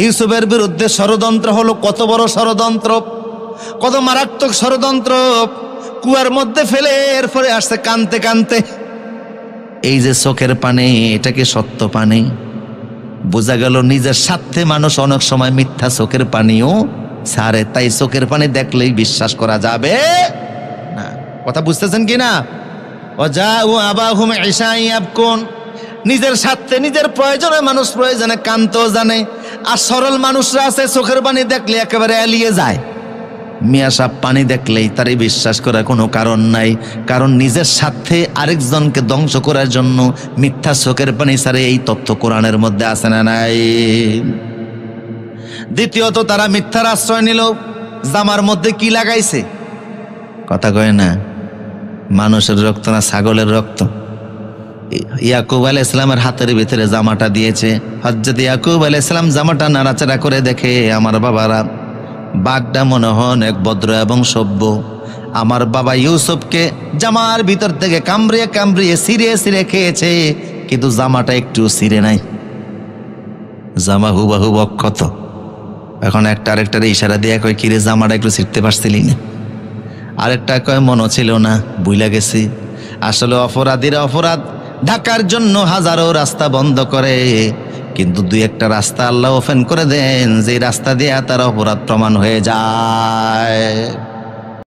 ইউসুফের বিরুদ্ধে ষড়যন্ত্র হলো, কত বড় ষড়যন্ত্র, কত মারাত্মক ষড়যন্ত্র। কুয়ার মধ্যে ফেলে এরপরে আসছে কানতে কানতে। এই যে চোখের পানি, এটা কি সত্য পানি? বোঝা গেল নিজের স্বার্থে মানুষ অনেক সময় মিথ্যা চোখের পানিও ছাড়ে। তাই চোখের পানি দেখলেই বিশ্বাস করা যাবে না। কথা বুঝতেছেন কি না? নিজের স্বার্থে নিজের প্রয়োজনে মানুষ প্রয়োজনে কানতেও জানে। আর সরল মানুষরা আছে চোখের পানি দেখলে একেবারে এলিয়ে যায়। মিয়া সাহেব পানি দেখলেই তারই বিশ্বাস করার কোনো কারণ নাই, কারণ নিজের স্বার্থে আরেকজনকে ধ্বংস করার জন্য মিথ্যা চোখের পানি ছাড়ে। এই তথ্য কোরআনের মধ্যে আছে না নাই? দ্বিতীয়ত, তারা মিথ্যার আশ্রয় নিল। জামার মধ্যে কি লাগাইছে? কথা কয় না, মানুষের রক্ত না ছাগলের রক্ত। ইয়াকুব আলাইহিস সালামের হাতের ভিতরে জামাটা দিয়েছে। হযরত ইয়াকুব আলাইহিস সালাম জামাটা নাড়াচাড়া করে দেখে, আমার বাবারা, বাঘটা মনে হন এক ভদ্র এবং সভ্য। আমার বাবা ইউসুফকে জামার ভিতর থেকে কামড়িয়ে কামড়িয়ে ছিঁড়ে ছিঁড়ে খেয়েছে, কিন্তু জামাটা একটু ছিঁড়ে নাই। জামা হুবাহু অক্ষত। এখন একটা আরেকটার ইশারা দিয়ে কয়, কিরে জামাটা একটু ছিঁড়তে পারছিলি না? আরেকটা কয়, মনে ছিল না, ভুলে গেছি। আসলে অপরাধীরা অপরাধ ঢাকার জন্য হাজারো রাস্তা বন্ধ করে, কিন্তু দুই একটা রাস্তা আল্লাহ ওপেন করে দেন, যে রাস্তা দিয়ে তার অপরাধ প্রমাণ হয়ে যায়।